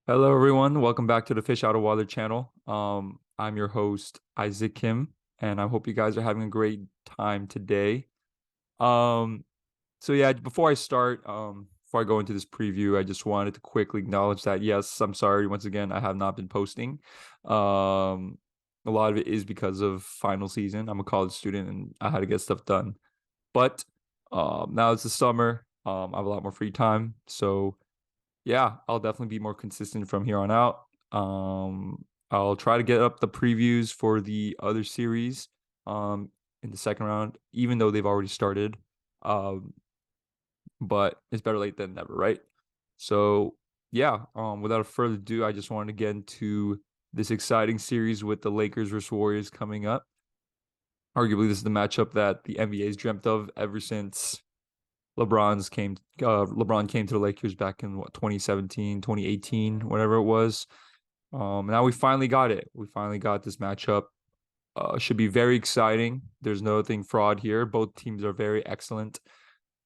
Hello, everyone. Welcome back to the Fish Out of Water channel. I'm your host, Isaac Kim, and I hope you guys are having a great time today. Um, so yeah, before I go into this preview, I just wanted to quickly acknowledge that yes, I'm sorry once again, I have not been posting. Um, a lot of it is because of final season. I'm a college student and I had to get stuff done. But now it's the summer. I have a lot more free time, so yeah, I'll definitely be more consistent from here on out. I'll try to get up the previews for the other series um in the second round, even though they've already started. Um, but it's better late than never, right? So yeah, without further ado, I just wanted to get into this exciting series with the Lakers versus Warriors coming up. Arguably, this is the matchup that the NBA's dreamt of ever since LeBron came to the Lakers back in what 2017, 2018, whatever it was. Now we finally got it. We finally got this matchup. Should be very exciting. There's nothing fraud here. Both teams are very excellent.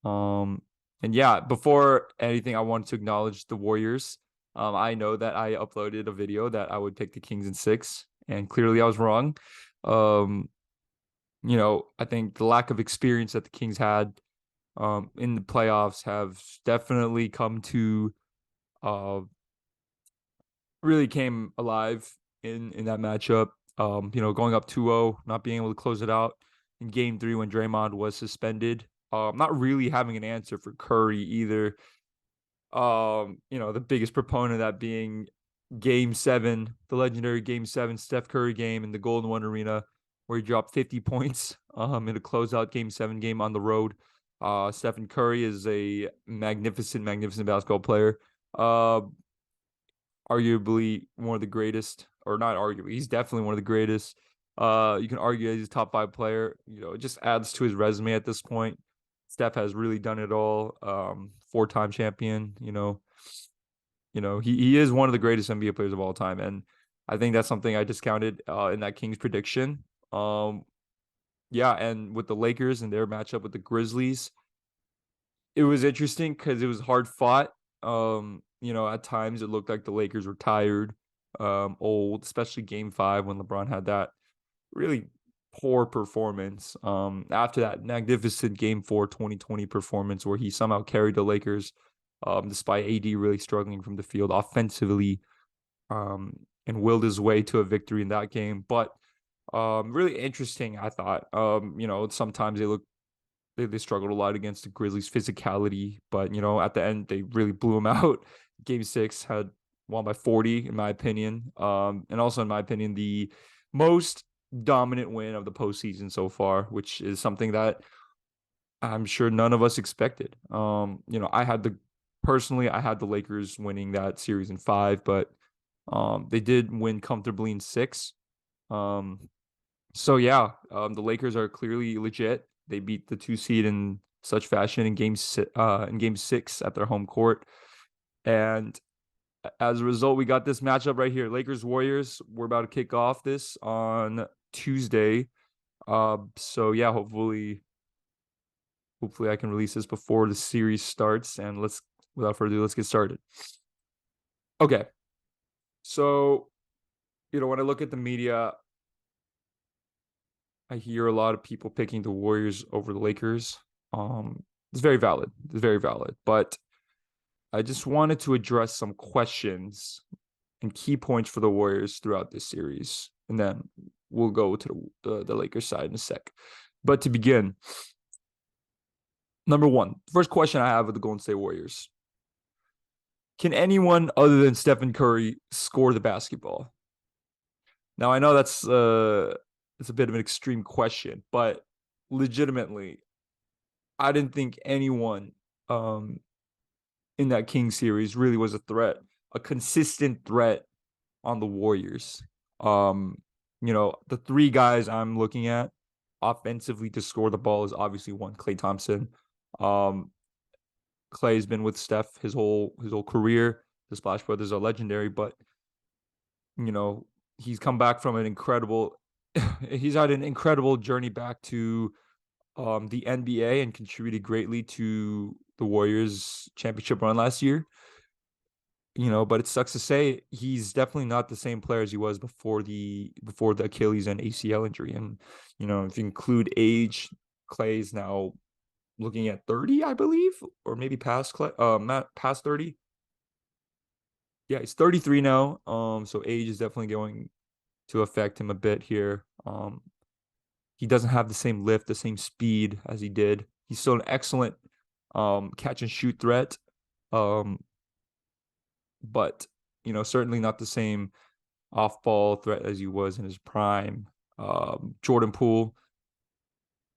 Um, and yeah, before anything, I wanted to acknowledge the Warriors. I know that I uploaded a video that I would pick the Kings in six, and clearly I was wrong. Um, I think the lack of experience that the Kings had in the playoffs have definitely come to uh really came alive in that matchup. Going up 2-0, not being able to close it out in game 3 when Draymond was suspended. Not really having an answer for Curry either. The biggest proponent of that being game 7, the legendary game 7 Steph Curry game in the Golden One Arena where he dropped 50 points in a closeout game 7 game on the road. Stephen Curry is a magnificent, magnificent basketball player. Uh, Arguably one of the greatest, or not arguably, he's definitely one of the greatest. You can argue he's a top 5 player. It just adds to his resume at this point. Steph has really done it all. 4-time champion. He is one of the greatest NBA players of all time, and I think that's something I discounted in that Kings prediction. Yeah, and with the Lakers and their matchup with the Grizzlies, it was interesting because it was hard fought. At times it looked like the Lakers were tired, old, especially game 5 when LeBron had that really poor performance. After that magnificent game 4 2020 performance where he somehow carried the Lakers, despite AD really struggling from the field offensively, and willed his way to a victory in that game. But really interesting, I thought. Sometimes they struggled a lot against the Grizzlies' physicality, but at the end they really blew them out. Game 6 had won by 40, in my opinion. And also in my opinion, the most dominant win of the postseason so far, which is something that I'm sure none of us expected. I had the Lakers winning that series in 5, but they did win comfortably in 6. Um, so yeah, the Lakers are clearly legit. They beat the 2 seed in such fashion in game 6 at their home court. And as a result, we got this matchup right here. Lakers Warriors. We're about to kick off this on Tuesday. So yeah, hopefully I can release this before the series starts. And without further ado, let's get started. Okay. So, when I look at the media, I hear a lot of people picking the Warriors over the Lakers. It's very valid. It's very valid. But I just wanted to address some questions and key points for the Warriors throughout this series, and then we'll go to the Lakers side in a sec. But to begin, number one, first question I have with the Golden State Warriors: can anyone other than Stephen Curry score the basketball? Now I know it's a bit of an extreme question, but legitimately, I didn't think anyone um, in that King series really was a threat, a consistent threat on the Warriors. The 3 guys I'm looking at offensively to score the ball is obviously one, Klay Thompson. Um, Clay's been with Steph his whole career. The Splash Brothers are legendary, but you know he's come back from an incredible. He's had an incredible journey back to the NBA and contributed greatly to the Warriors championship run last year. but it sucks to say he's definitely not the same player as he was before the Achilles and ACL injury. And if you include age, Clay's now looking at 30, I believe, or maybe past Clay, past 30. Yeah, he's 33 now. So age is definitely going to affect him a bit here. He doesn't have the same lift, the same speed as he did. He's still an excellent catch and shoot threat. Um, but certainly not the same off ball threat as he was in his prime. Jordan Poole.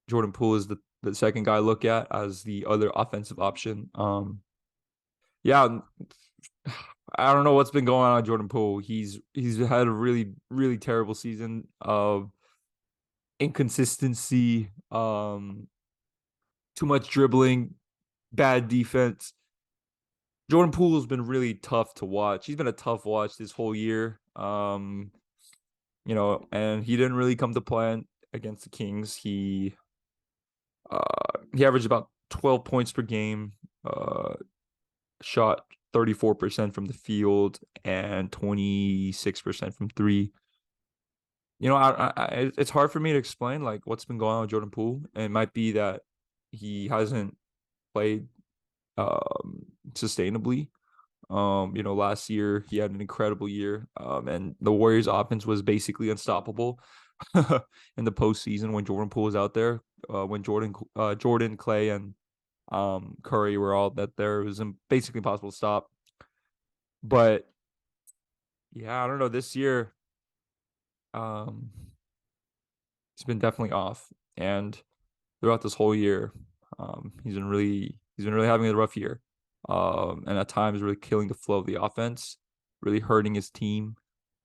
Jordan Poole is the second guy I look at as the other offensive option. Yeah, I don't know what's been going on with Jordan Poole. He's had a really, really terrible season of inconsistency, too much dribbling, bad defense. Jordan Poole has been really tough to watch. He's been a tough watch this whole year. And he didn't really come to play against the Kings. He averaged about 12 points per game, shot 34% from the field and 26% from three. It's hard for me to explain like what's been going on with Jordan Poole. And it might be that he hasn't played sustainably. Last year he had an incredible year, and the Warriors' offense was basically unstoppable in the postseason when Jordan Poole was out there. When Jordan, Clay, and Curry were all that there, it was basically impossible to stop. But yeah, I don't know. This year, um, he's been definitely off, and throughout this whole year, he's been really having a rough year, and at times really killing the flow of the offense, really hurting his team,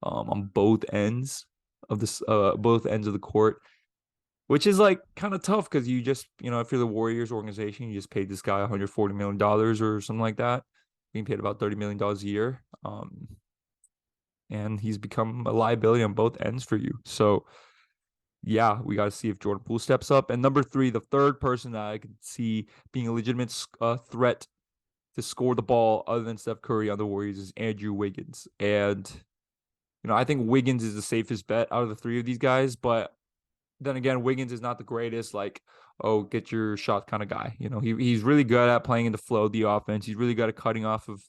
on both ends of the court, which is like kind of tough because you just if you're the Warriors organization, you just paid this guy $140 million or something like that, being paid about $30 million a year, and he's become a liability on both ends for you. So yeah, we got to see if Jordan Poole steps up. And number three, the third person that I could see being a legitimate threat to score the ball other than Steph Curry on the Warriors is Andrew Wiggins. And, I think Wiggins is the safest bet out of the three of these guys. But then again, Wiggins is not the greatest, like, oh, get your shot kind of guy. He's really good at playing in the flow of the offense. He's really good at cutting off of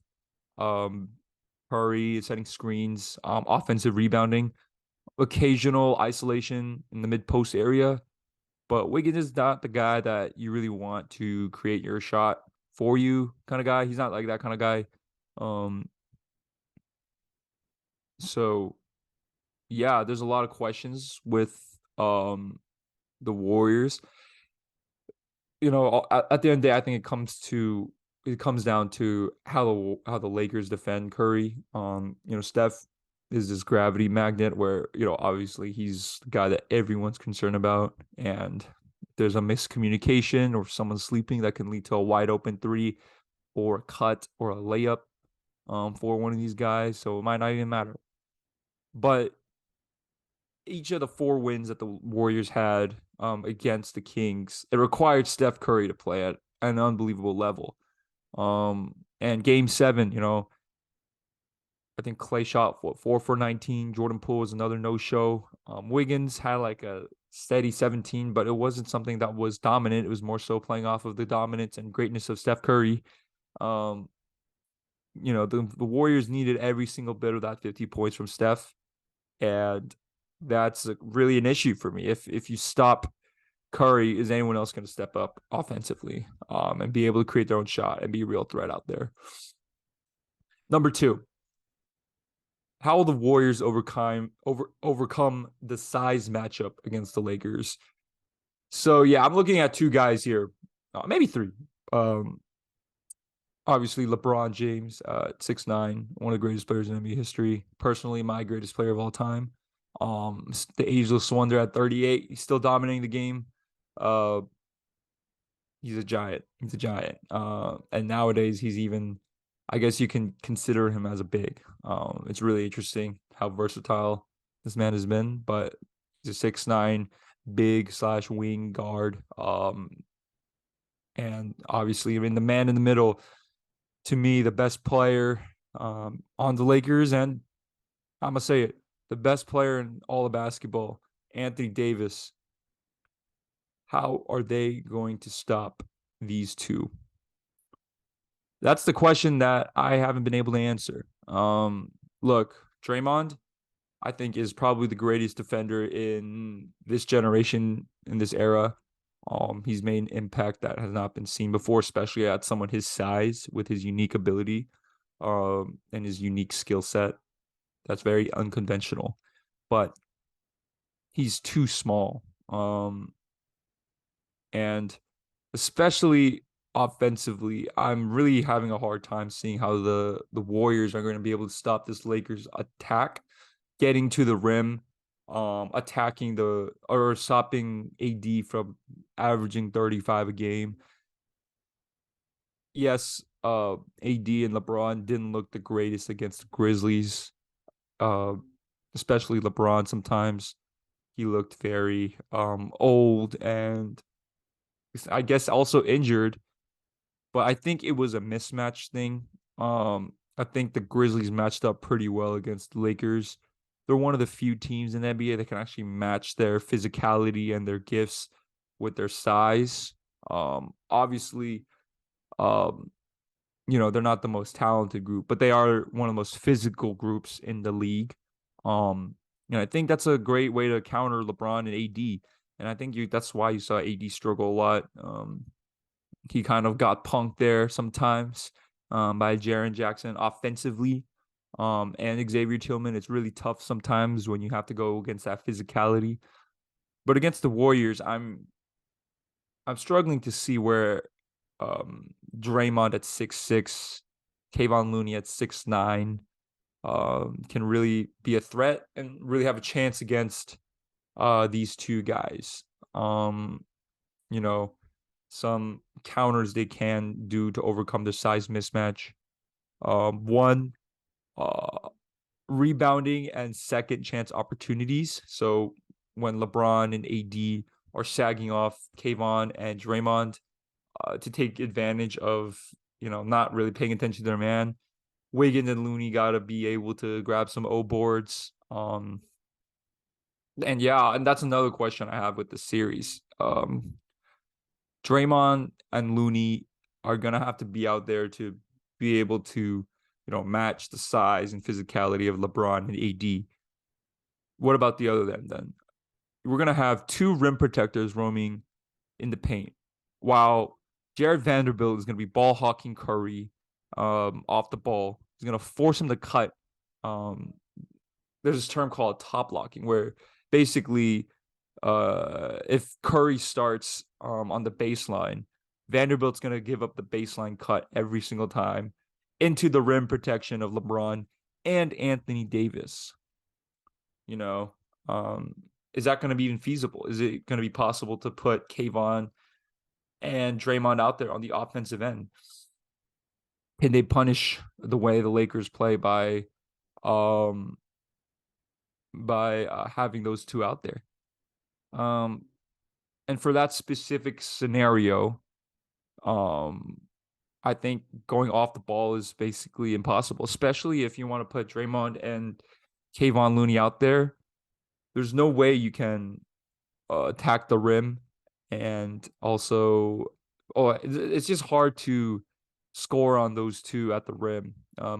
Curry, setting screens, offensive rebounding, occasional isolation in the mid post area. But Wiggins is not the guy that you really want to create your shot for you kind of guy. He's not like that kind of guy. So yeah, there's a lot of questions with the Warriors. At the end of the day, I think it comes down to how the Lakers defend Curry. Steph is this gravity magnet where, obviously he's the guy that everyone's concerned about. And there's a miscommunication or someone sleeping that can lead to a wide open three or a cut or a layup for one of these guys. So it might not even matter. But each of the 4 wins that the Warriors had against the Kings, it required Steph Curry to play at an unbelievable level. And game 7, I think Clay shot 4 for 19. Jordan Poole was another no-show. Wiggins had like a steady 17, but it wasn't something that was dominant. It was more so playing off of the dominance and greatness of Steph Curry. The Warriors needed every single bit of that 50 points from Steph, and that's really an issue for me. If you stop Curry, is anyone else going to step up offensively and be able to create their own shot and be a real threat out there? Number 2, how will the Warriors overcome the size matchup against the Lakers? So yeah, I'm looking at 2 guys here, maybe 3. Obviously LeBron James, 6'9", one of the greatest players in NBA history. Personally, my greatest player of all time. The ageless wonder at 38, he's still dominating the game. He's a giant. And nowadays he's even, I guess you can consider him as a big. It's really interesting how versatile this man has been, but he's a 6'9" big / wing guard. And obviously, the man in the middle, to me, the best player on the Lakers, and I'm gonna say it, the best player in all of basketball, Anthony Davis. How are they going to stop these two? That's the question that I haven't been able to answer. Look, Draymond, I think, is probably the greatest defender in this generation, in this era. He's made an impact that has not been seen before, especially at someone his size with his unique ability, and his unique skill set. That's very unconventional, but he's too small. And especially offensively, I'm really having a hard time seeing how the Warriors are going to be able to stop this Lakers attack, getting to the rim, attacking the or stopping AD from averaging 35 a game. Yes, AD and LeBron didn't look the greatest against the Grizzlies. Uh, Especially LeBron sometimes. He looked very old and I guess also injured, but I think it was a mismatch thing. I think the Grizzlies matched up pretty well against the Lakers. They're one of the few teams in the NBA that can actually match their physicality and their gifts with their size. Obviously, um, they're not the most talented group, but they are one of the most physical groups in the league. I think that's a great way to counter LeBron and AD. And I think that's why you saw AD struggle a lot. He kind of got punked there sometimes, by Jaren Jackson offensively. And Xavier Tillman, it's really tough sometimes when you have to go against that physicality. But against the Warriors, I'm struggling to see where Draymond at 6'6", Kayvon Looney at 6'9", can really be a threat and really have a chance against these two guys. You know, some counters they can do to overcome the size mismatch. One, uh, rebounding and second chance opportunities. So when LeBron and AD are sagging off Kayvon and Draymond, to take advantage of, not really paying attention to their man. Wiggins and Looney got to be able to grab some O boards. And yeah, and that's another question I have with the series. Draymond and Looney are gonna have to be out there to be able to, match the size and physicality of LeBron and AD. What about the other end then? We're gonna have two rim protectors roaming in the paint, while Jared Vanderbilt is gonna be ball hawking Curry off the ball. He's gonna force him to cut. Um, there's this term called top locking, where basically, if Curry starts on the baseline, Vanderbilt's gonna give up the baseline cut every single time into the rim protection of LeBron and Anthony Davis. You know, um, is that going to be even feasible? Is it going to be possible to put Kayvon and Draymond out there on the offensive end? Can they punish the way the Lakers play um by having those two out there? Um, and for that specific scenario, um, I think going off the ball is basically impossible, especially if you want to put Draymond and Kayvon Looney out there. There's no way you can attack the rim, and also, it's just hard to score on those two at the rim,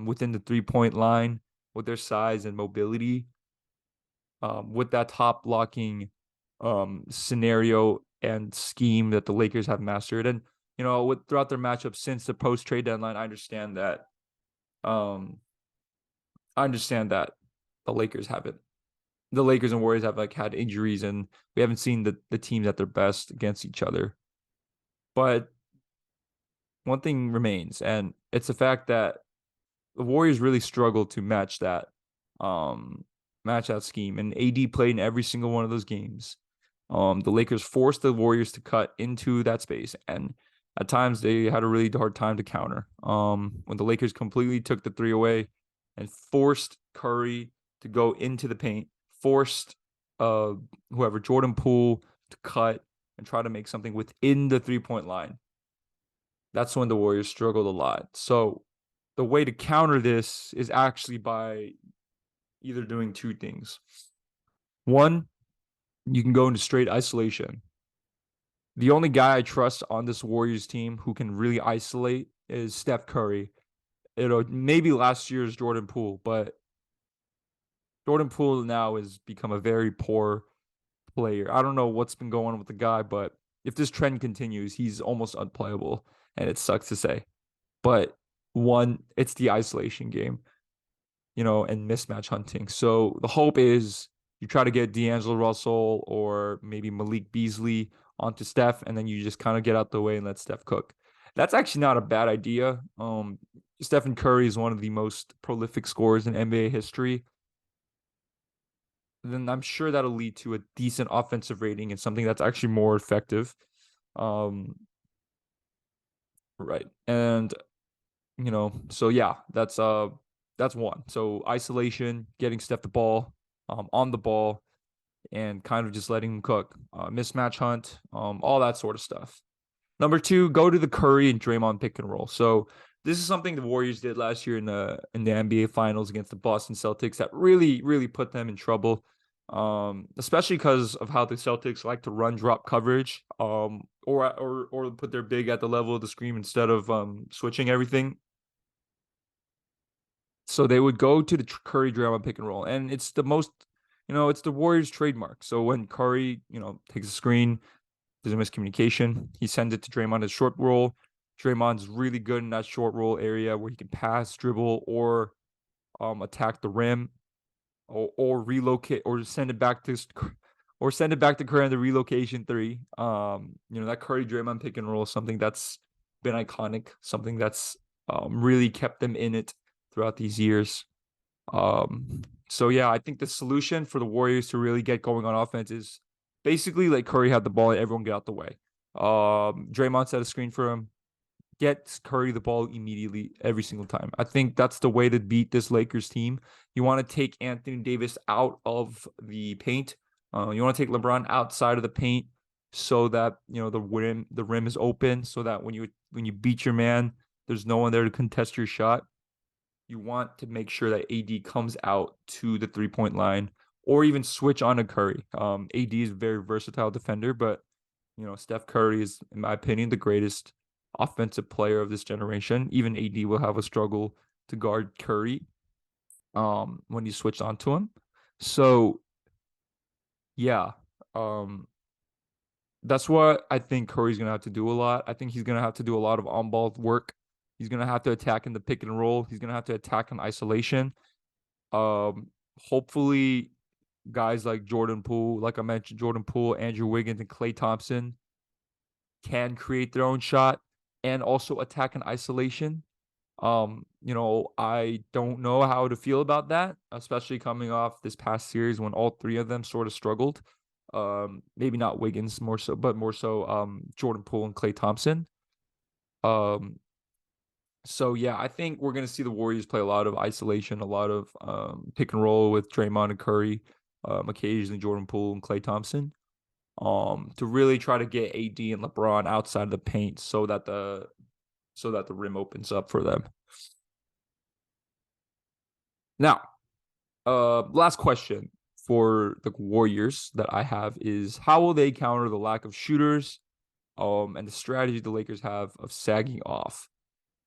within the 3-point line with their size and mobility, with that top blocking scenario and scheme that the Lakers have mastered. And with throughout their matchups since the post trade deadline, um I understand that the Lakers haven't the Lakers and Warriors have like had injuries, and we haven't seen the teams at their best against each other. But one thing remains, and it's the fact that the Warriors really struggled to um match that scheme. And AD played in every single one of those games. The Lakers forced the Warriors to cut into that space, and at times they had a really hard time to counter. When the Lakers completely took the three away and forced Curry to go into the paint, forced uh whoever Jordan Poole to cut and try to make something within the 3-point line. That's when the Warriors struggled a lot. So the way to counter this is actually by either doing two things. One, you can go into straight isolation. The only guy I trust on this Warriors team who can really isolate is Steph Curry. It'll maybe last year's Jordan Poole, but Jordan Poole now has become a very poor player. I don't know what's been going on with the guy, but if this trend continues, he's almost unplayable, and it sucks to say. But one, it's the isolation game, and mismatch hunting. So the hope is you try to get D'Angelo Russell or maybe Malik Beasley onto Steph, and then you just kind of get out the way and let Steph cook. That's actually not a bad idea. Stephen Curry is one of the most prolific scorers in NBA history. Then I'm sure that'll lead to a decent offensive rating and something that's actually more effective. Right. And so yeah, that's one. So isolation, getting Steph the ball, on the ball, and kind of just letting him cook. Mismatch hunt, all that sort of stuff. Number two, go to the Curry and Draymond pick and roll. So this is something the Warriors did last year in the NBA Finals against the Boston Celtics that really, really put them in trouble. Especially because of how the Celtics like to run drop coverage, or put their big at the level of the screen instead of switching everything. So they would go to the Curry Draymond pick and roll, and it's the most, it's the Warriors trademark. So when Curry, takes a screen, there's a miscommunication. He sends it to Draymond as short roll. Draymond's really good in that short roll area where he can pass, dribble, or attack the rim, or relocate, or send it back to Curry on the relocation three. That Curry Draymond pick and roll is something that's been iconic, something that's really kept them in it throughout these years. So yeah, I think the solution for the Warriors to really get going on offense is basically like Curry had the ball and everyone get out the way. Draymond set a screen for him. Get Curry the ball immediately every single time. I think that's the way to beat this Lakers team. You want to take Anthony Davis out of the paint. You want to take LeBron outside of the paint so that the rim is open, so that when you beat your man, there's no one there to contest your shot. You want to make sure that AD comes out to the 3-point line or even switch on to Curry. AD is a very versatile defender, but Steph Curry is, in my opinion, the greatest offensive player of this generation. Even AD will have a struggle to guard Curry when you switch on to him. So yeah, that's what I think Curry's gonna have to do a lot. I think he's gonna have to do a lot of on-ball work. He's gonna have to attack in the pick and roll. He's gonna have to attack in isolation. Hopefully guys like Jordan Poole, like I mentioned, Jordan Poole, Andrew Wiggins, and Klay Thompson can create their own shot and also attack in isolation. I don't know how to feel about that, especially coming off this past series when all three of them sort of struggled. Maybe not Wiggins more so, but more so Jordan Poole and Klay Thompson. So yeah, I think we're gonna see the Warriors play a lot of isolation, a lot of pick and roll with Draymond and Curry, occasionally Jordan Poole and Klay Thompson, to really try to get AD and LeBron outside of the paint so that the rim opens up for them. Now, last question for the Warriors that I have is how will they counter the lack of shooters, and the strategy the Lakers have of sagging off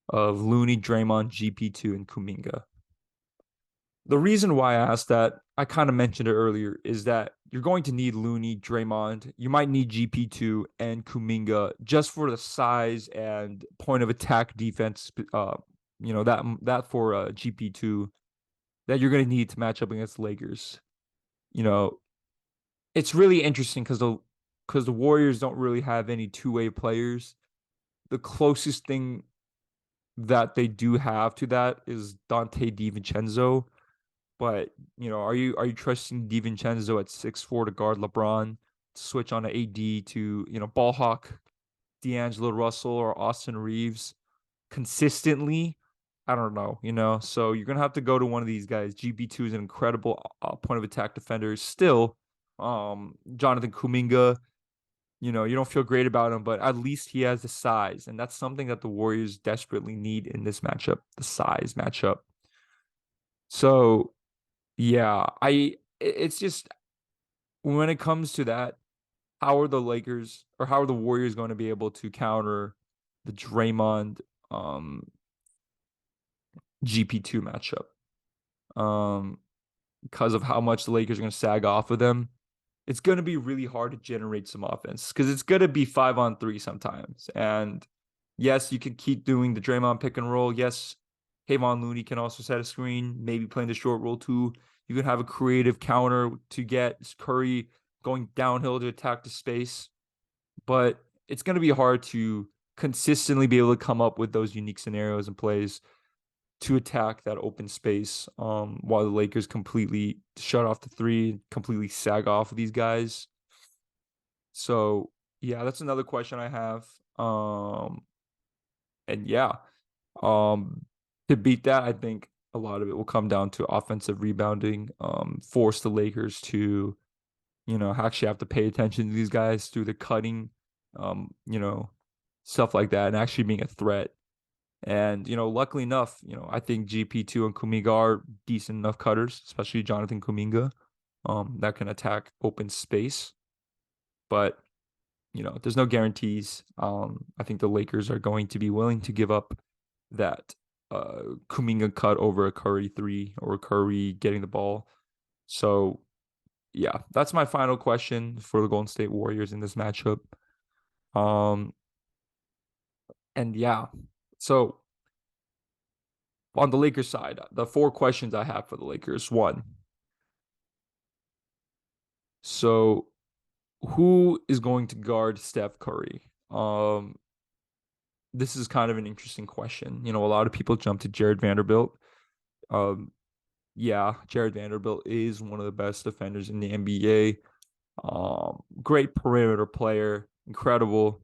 of Looney, Draymond, GP2, and Kuminga. The reason why I asked that, I kind of mentioned it earlier, is that you're going to need Looney, Draymond. You might need GP2 and Kuminga just for the size and point of attack defense. That for GP2 that you're going to need to match up against the Lakers. It's really interesting because the Warriors don't really have any two-way players. The closest thing that they do have to that is Dante DiVincenzo. But, are you trusting DiVincenzo at 6'4" to guard LeBron, to switch on to AD to, ball hawk D'Angelo Russell or Austin Reeves consistently? I don't know, so you're going to have to go to one of these guys. GP2 is an incredible point of attack defender. Still, Jonathan Kuminga, You don't feel great about him, but at least he has the size, and that's something that the Warriors desperately need in this matchup, the size matchup. So, yeah, it's just when it comes to that, how are the Lakers or how are the Warriors going to be able to counter the Draymond um GP2 matchup? Um, because of how much the Lakers are going to sag off of them, it's going to be really hard to generate some offense because it's going to be 5-on-3 sometimes. And yes, you can keep doing the Draymond pick and roll. Yes, Kevon Looney can also set a screen, maybe playing the short roll too. You can have a creative counter to get Curry going downhill to attack the space, but it's going to be hard to consistently be able to come up with those unique scenarios and plays to attack that open space while the Lakers completely shut off the three, completely sag off of these guys. So, yeah, that's another question I have. And yeah, um, to beat that, I think a lot of it will come down to offensive rebounding, force the Lakers to, actually have to pay attention to these guys through the cutting, stuff like that, and actually being a threat. And, luckily enough, I think GP2 and Kuminga are decent enough cutters, especially Jonathan Kuminga, that can attack open space. But, there's no guarantees. I think the Lakers are going to be willing to give up that Kuminga cut over a Curry three or Curry getting the ball. So, yeah, that's my final question for the Golden State Warriors in this matchup. Um, and yeah, so on the Lakers side, the four questions I have for the Lakers. One, so who is going to guard Steph Curry? This is kind of an interesting question. A lot of people jump to Jared Vanderbilt. Um, yeah, Jared Vanderbilt is one of the best defenders in the NBA. Great perimeter player, incredible.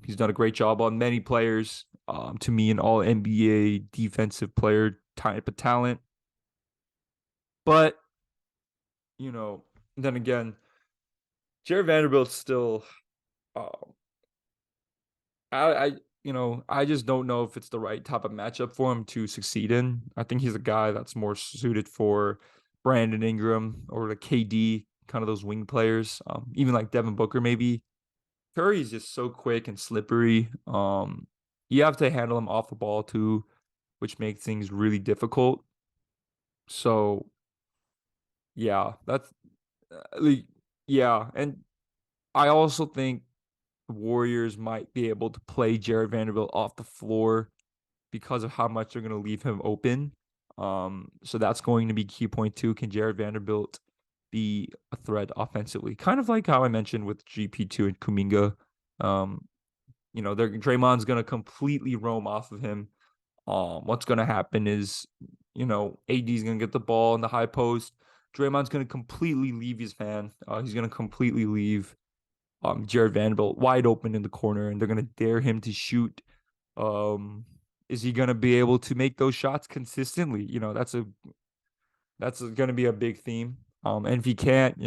He's done a great job on many players. To me, an all NBA defensive player type of talent. But, you know, then again, Jared Vanderbilt's still um I just don't know if it's the right type of matchup for him to succeed in. I think he's a guy that's more suited for Brandon Ingram or the KD, kind of those wing players. Even like Devin Booker, maybe. Curry's just so quick and slippery. You have to handle him off the ball too, which makes things really difficult. So yeah, that's like yeah, and I also think Warriors might be able to play Jared Vanderbilt off the floor because of how much they're going to leave him open. So that's going to be key point too. Can Jared Vanderbilt be a threat offensively? Kind of like how I mentioned with GP2 and Kuminga. Um, Draymond's going to completely roam off of him. What's going to happen is, AD's going to get the ball in the high post. Draymond's going to completely leave his man. He's going to completely leave Jared Vanderbilt wide open in the corner, and they're going to dare him to shoot. Um, is he going to be able to make those shots consistently? That's going to be a big theme. And if he can't,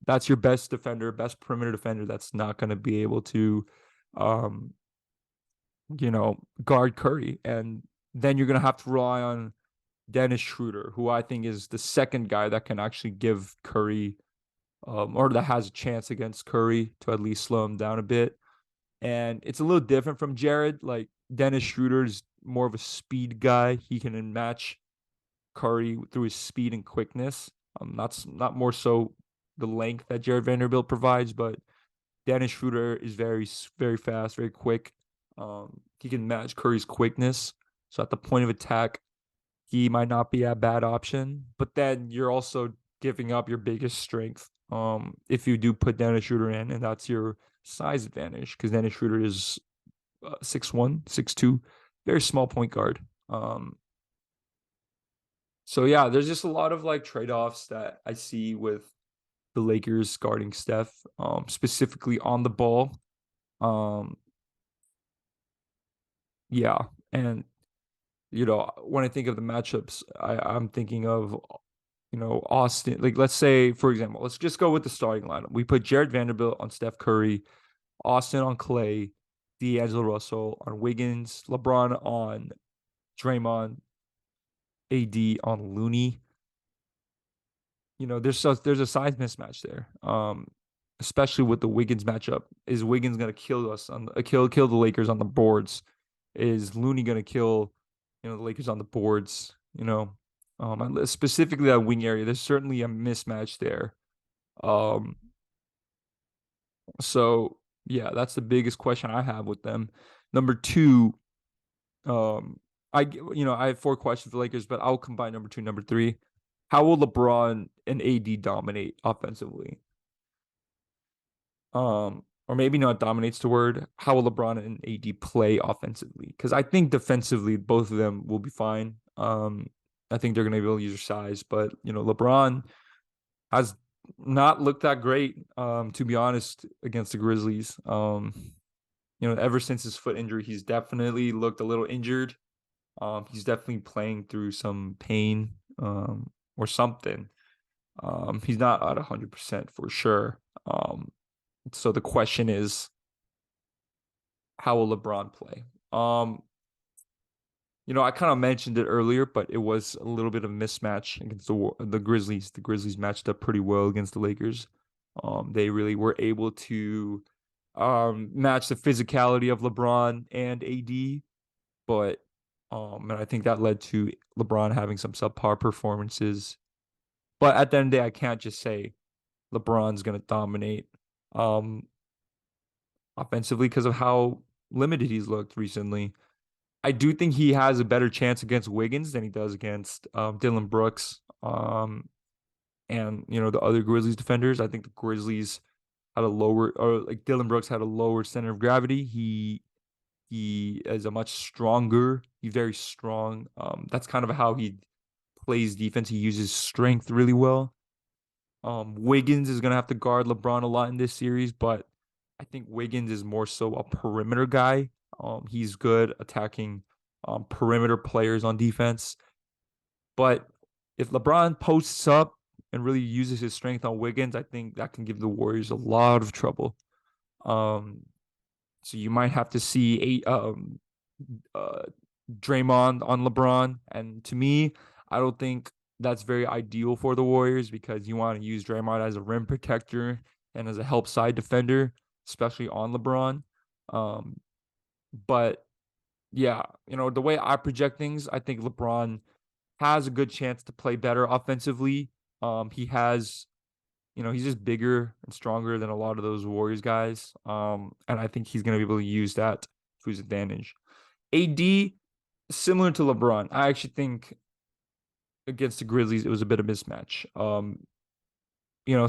that's your best defender, best perimeter defender. That's not going to be able to, um, guard Curry, and then you're going to have to rely on Dennis Schroeder, who I think is the second guy that can actually give Curry, or that has a chance against Curry to at least slow him down a bit. And it's a little different from Jared. Like Dennis Schroeder is more of a speed guy. He can match Curry through his speed and quickness. Not more so the length that Jared Vanderbilt provides, but Dennis Schroeder is very very fast, very quick. He can match Curry's quickness. So at the point of attack, he might not be a bad option. But then you're also giving up your biggest strength. If you do put Dennis Schroeder in, and that's your size advantage, because Dennis Schroeder is 6'1", 6'2", very small point guard. So yeah, there's just a lot of like trade-offs that I see with the Lakers guarding Steph, specifically on the ball. Um, yeah, and when I think of the matchups, I'm thinking of Austin, like let's say, for example, let's just go with the starting lineup. We put Jared Vanderbilt on Steph Curry, Austin on Clay, D'Angelo Russell on Wiggins, LeBron on Draymond, AD on Looney. There's a size mismatch there. Especially with the Wiggins matchup. Is Wiggins gonna kill us on kill the Lakers on the boards? Is Looney gonna kill the Lakers on the boards? Specifically that wing area. There's certainly a mismatch there. Um, so yeah, that's the biggest question I have with them. Number two, um, I have four questions for the Lakers, but I'll combine number two, number three. How will LeBron and AD dominate offensively? Or maybe not dominates the word. How will LeBron and AD play offensively? Because I think defensively, both of them will be fine. I think they're going to be able to use their size, but LeBron has not looked that great, to be honest, against the Grizzlies. Ever since his foot injury, he's definitely looked a little injured. He's definitely playing through some pain, or something. He's not at 100% for sure. So the question is, how will LeBron play? I kind of mentioned it earlier, but it was a little bit of a mismatch against the Grizzlies. The Grizzlies matched up pretty well against the Lakers. They really were able to match the physicality of LeBron and AD, but and I think that led to LeBron having some subpar performances. But at the end of the day, I can't just say LeBron's going to dominate offensively because of how limited he's looked recently. I do think he has a better chance against Wiggins than he does against Dylan Brooks, and the other Grizzlies defenders. I think the Grizzlies had a lower, or like Dylan Brooks had a lower center of gravity. He is a much stronger. He's very strong. That's kind of how he plays defense. He uses strength really well. Wiggins is gonna have to guard LeBron a lot in this series, but I think Wiggins is more so a perimeter guy. He's good attacking perimeter players on defense. But if LeBron posts up and really uses his strength on Wiggins, I think that can give the Warriors a lot of trouble. Um, so you might have to see uh, Draymond on LeBron, and to me, I don't think that's very ideal for the Warriors because you want to use Draymond as a rim protector and as a help side defender, especially on LeBron. Um, but yeah, the way I project things, I think LeBron has a good chance to play better offensively. He has, he's just bigger and stronger than a lot of those Warriors guys. And I think he's going to be able to use that to his advantage. AD, similar to LeBron, I actually think against the Grizzlies, it was a bit of mismatch.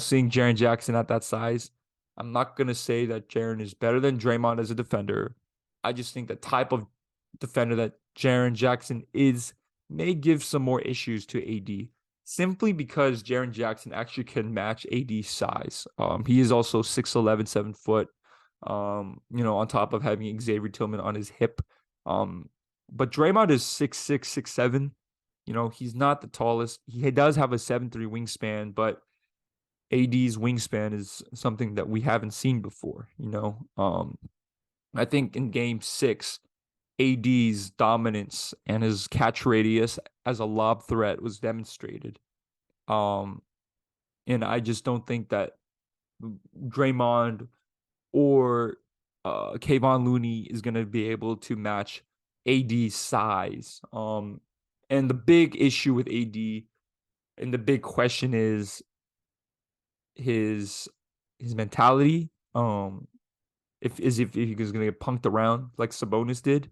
Seeing Jaren Jackson at that size, I'm not going to say that Jaren is better than Draymond as a defender. I just think the type of defender that Jaren Jackson is may give some more issues to AD simply because Jaren Jackson actually can match AD's size. He is also 6'11", 7 foot, on top of having Xavier Tillman on his hip. But Draymond is 6'6", 6'7". He's not the tallest. He does have a 7'3" wingspan, but AD's wingspan is something that we haven't seen before. I think in game 6, AD's dominance and his catch radius as a lob threat was demonstrated. And I just don't think that Draymond or Kayvon Looney is going to be able to match AD's size. And the big issue with AD and the big question is his mentality. If he was gonna get punked around like Sabonis did.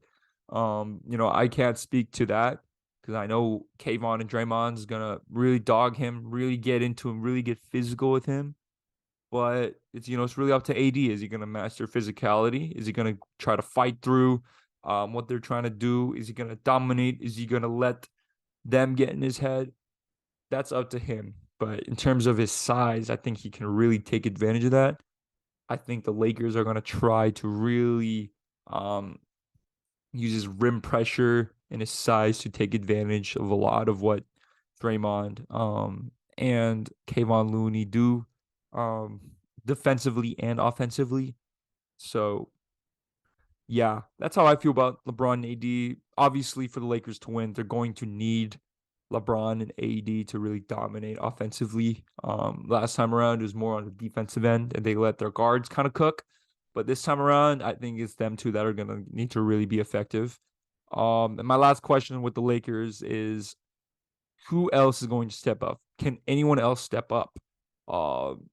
I can't speak to that because I know Kayvon and Draymond's gonna really dog him, really get into him, really get physical with him. But it's really up to AD. Is he gonna master physicality? Is he gonna try to fight through what they're trying to do? Is he gonna dominate? Is he gonna let them get in his head? That's up to him. But in terms of his size, I think he can really take advantage of that. I think the Lakers are going to try to really use his rim pressure and his size to take advantage of a lot of what Draymond and Kayvon Looney do, um, defensively and offensively. So yeah, that's how I feel about LeBron and AD. Obviously, for the Lakers to win, they're going to need LeBron and AD to really dominate offensively. Last time around, it was more on the defensive end, and they let their guards kind of cook. But this time around, I think it's them two that are going to need to really be effective. And my last question with the Lakers is, who else is going to step up? Can anyone else step up? Um,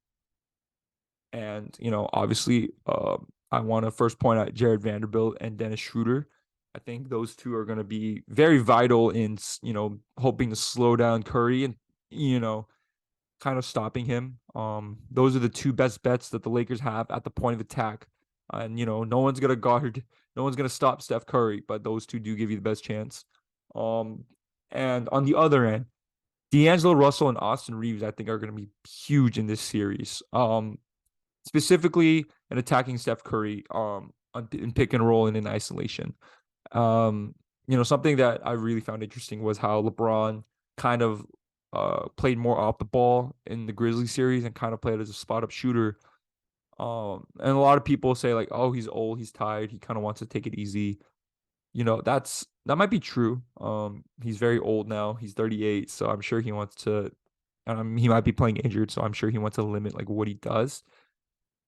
and obviously, I want to first point out Jared Vanderbilt and Dennis Schroeder. I think those two are going to be very vital in hoping to slow down Curry and you know kind of stopping him. Those are the two best bets that the Lakers have at the point of attack. And no one's gonna guard, no one's gonna stop Steph Curry, but those two do give you the best chance. Um, and on the other end, D'Angelo Russell and Austin Reeves, I think, are going to be huge in this series. Specifically in attacking Steph Curry, in pick and roll and in isolation. Um, something that I really found interesting was how LeBron kind of played more off the ball in the Grizzlies series and kind of played as a spot up shooter. And a lot of people say like, oh, he's old, he's tired, he kind of wants to take it easy. That might be true. He's very old now. He's 38, so I'm sure he wants to. He might be playing injured, so I'm sure he wants to limit like what he does.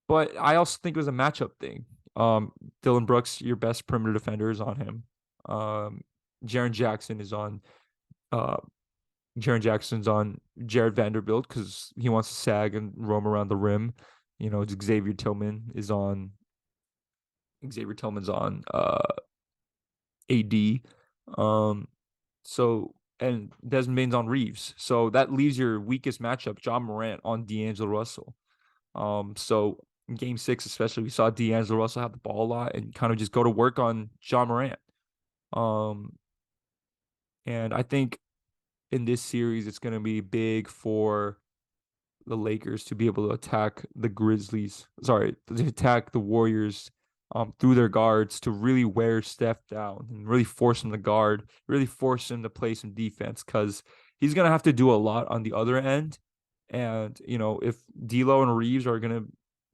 But I also think it was a matchup thing. Dylan Brooks, your best perimeter defender, is on him. Um, Jaren Jackson is on. Uh, Jaren Jackson's on Jared Vanderbilt because he wants to sag and roam around the rim. Xavier Tillman is on. Xavier Tillman's on AD. Um, and Desmond Bane's on Reeves. So that leaves your weakest matchup, Ja Morant, on D'Angelo Russell. So in game 6, especially, we saw D'Angelo Russell have the ball a lot and kind of just go to work on Ja Morant. Um, and I think in this series, it's going to be big for the Lakers to be able to attack the Grizzlies. Sorry, to attack the Warriors through their guards to really wear Steph down and really force him to guard, really force him to play some defense because he's gonna have to do a lot on the other end. And if D'Lo and Reeves are gonna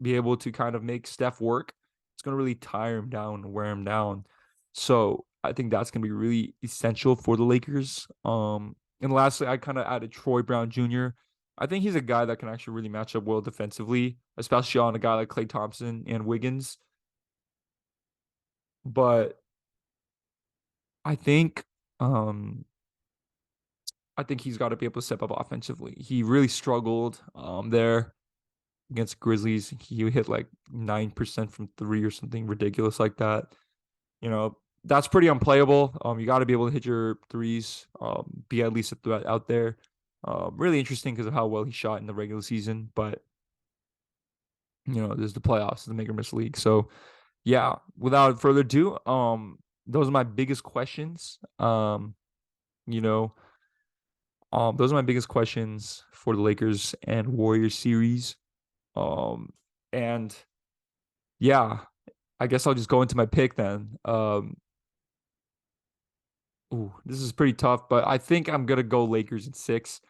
be able to kind of make Steph work, it's gonna really tire him down and wear him down. So I think that's gonna be really essential for the Lakers. And lastly, I kind of added Troy Brown Jr. I think he's a guy that can actually really match up well defensively, especially on a guy like Klay Thompson and Wiggins. But I think um I think he's got to be able to step up offensively. He really struggled there against Grizzlies. He hit like 9% from three or something ridiculous like that. That's pretty unplayable. You got to be able to hit your threes, be at least a threat out there. Really interesting because of how well he shot in the regular season, but there's the playoffs, the make or miss league. So yeah, without further ado, those are my biggest questions. You know, those are my biggest questions for the Lakers and Warriors series. And yeah, I guess I'll just go into my pick then. Ooh, this is pretty tough, but I think I'm gonna go Lakers in 6.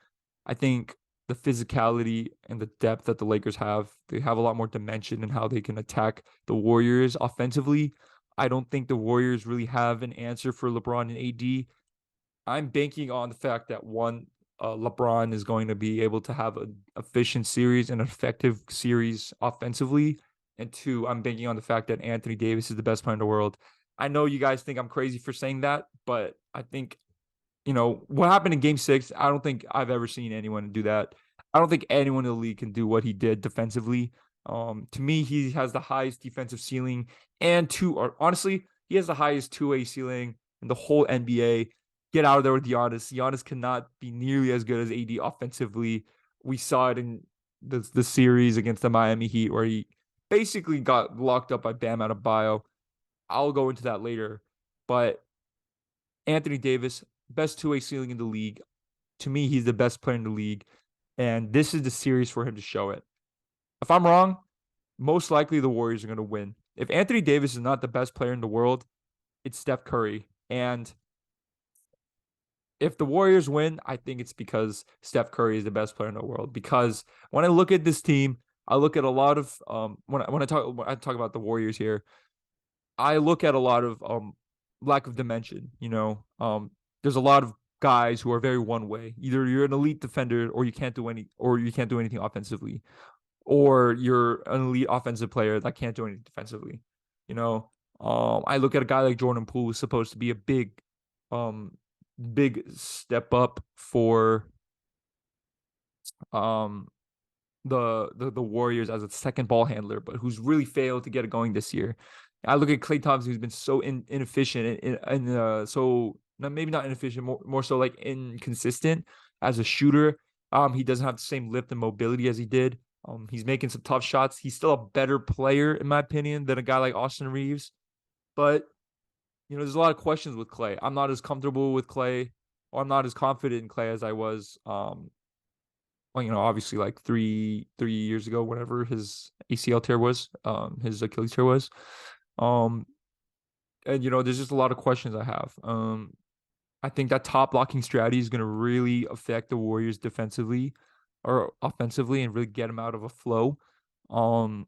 I think the physicality and the depth that the Lakers have, they have a lot more dimension in how they can attack the Warriors offensively. I don't think the Warriors really have an answer for LeBron and AD. I'm banking on the fact that one, LeBron is going to be able to have an efficient series and effective series offensively. And two, I'm banking on the fact that Anthony Davis is the best player in the world. I know you guys think I'm crazy for saying that, but I think what happened in game 6, I don't think I've ever seen anyone do that. I don't think anyone in the league can do what he did defensively. To me, he has the highest defensive ceiling or honestly, he has the highest two-way ceiling in the whole NBA. Get out of there with Giannis. Giannis cannot be nearly as good as AD offensively. We saw it in the series against the Miami Heat where he basically got locked up by Bam Adebayo. I'll go into that later. But Anthony Davis, best two-way ceiling in the league. To me, he's the best player in the league. And this is the series for him to show it. If I'm wrong, most likely the Warriors are going to win. If Anthony Davis is not the best player in the world, it's Steph Curry. And if the Warriors win, I think it's because Steph Curry is the best player in the world. Because when I look at this team, I look at a lot of when I talk about the Warriors here, I look at a lot of lack of dimension. There's a lot of guys who are very one way. Either you're an elite defender or you can't do anything offensively, or you're an elite offensive player that can't do anything defensively. You know, I look at a guy like Jordan Poole, who's supposed to be a um, big step up for um the Warriors as a second ball handler, but who's really failed to get it going this year. I look at Klay Thompson, who's been so inefficient and so maybe not inefficient, more so like inconsistent as a shooter. He doesn't have the same lift and mobility as he did. He's making some tough shots. He's still a better player, in my opinion, than a guy like Austin Reeves. But there's a lot of questions with Klay. I'm not as comfortable with Klay, or I'm not as confident in Klay as I was well, obviously like three years ago, whenever his ACL tear was, his Achilles tear was. Um, and there's just a lot of questions I have. I think that top blocking strategy is gonna really affect the Warriors defensively or offensively and really get them out of a flow. Um,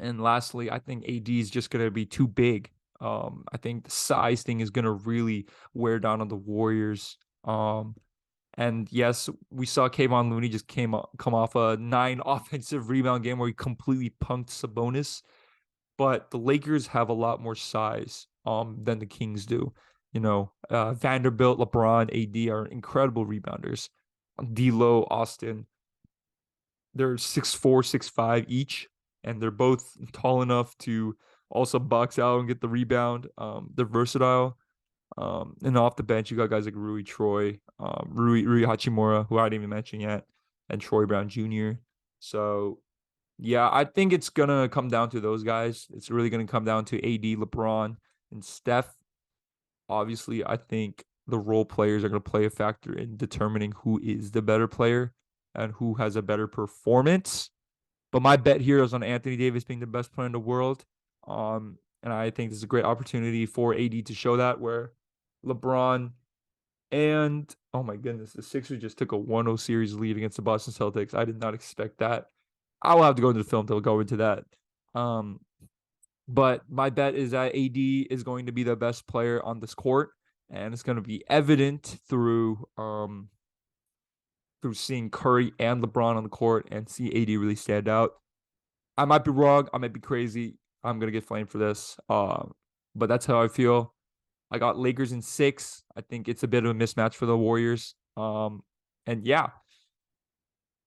and lastly, I think AD is just gonna be too big. I think the size thing is gonna really wear down on the Warriors. And yes, we saw Kayvon Looney just come off a 9 offensive rebound game where he completely punked Sabonis. But the Lakers have a lot more size than the Kings do. Vanderbilt, LeBron, AD are incredible rebounders. D'Lo, Austin, they're 6'4", 6'5" each, and they're both tall enough to also box out and get the rebound. They're versatile. And off the bench, you got guys like Rui Troy, Rui Hachimura, who I didn't even mention yet, and Troy Brown Jr. So, yeah, I think it's gonna come down to those guys. It's really gonna come down to AD, LeBron, and Steph. Obviously, I think the role players are gonna play a factor in determining who is the better player and who has a better performance. But my bet here is on Anthony Davis being the best player in the world. And I think this is a great opportunity for AD to show that, where LeBron and oh my goodness, the Sixers just took a 1-0 series lead against the Boston Celtics. I did not expect that. I will have to go into the film to go into that. Um, but my bet is that AD is going to be the best player on this court, and it's going to be evident through seeing Curry and LeBron on the court and see AD really stand out. I might be wrong. I might be crazy. I'm gonna get flamed for this. But that's how I feel. I got Lakers in 6. I think it's a bit of a mismatch for the Warriors. And yeah,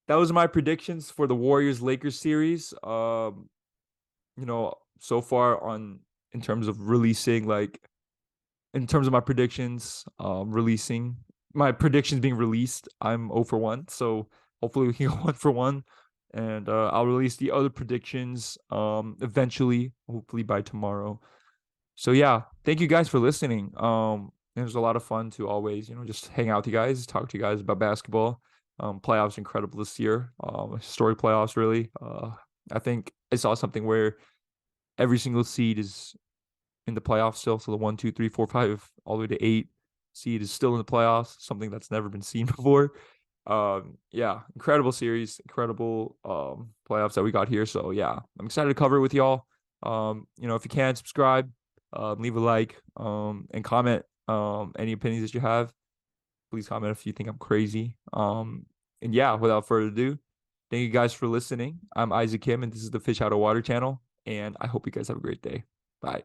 that was my predictions for the Warriors Lakers series. So far in terms of releasing, like in terms of my predictions, releasing my predictions being released, I'm 0 for 1. So hopefully we can go 1 for 1. And I'll release the other predictions eventually, hopefully by tomorrow. So yeah, thank you guys for listening. It was a lot of fun to always, just hang out with you guys, talk to you guys about basketball. Playoffs incredible this year. Historic playoffs, really. I think I saw something where every single seed is in the playoffs still. So the 1, 2, 3, 4, 5, all the way to 8 seed is still in the playoffs, something that's never been seen before. Yeah, incredible series, incredible playoffs that we got here. So yeah, I'm excited to cover it with y'all. If you can subscribe, leave a like, and comment any opinions that you have. Please comment if you think I'm crazy. And yeah, without further ado, thank you guys for listening. I'm Isaac Kim, and this is the Fish Out of Water channel, and I hope you guys have a great day. Bye.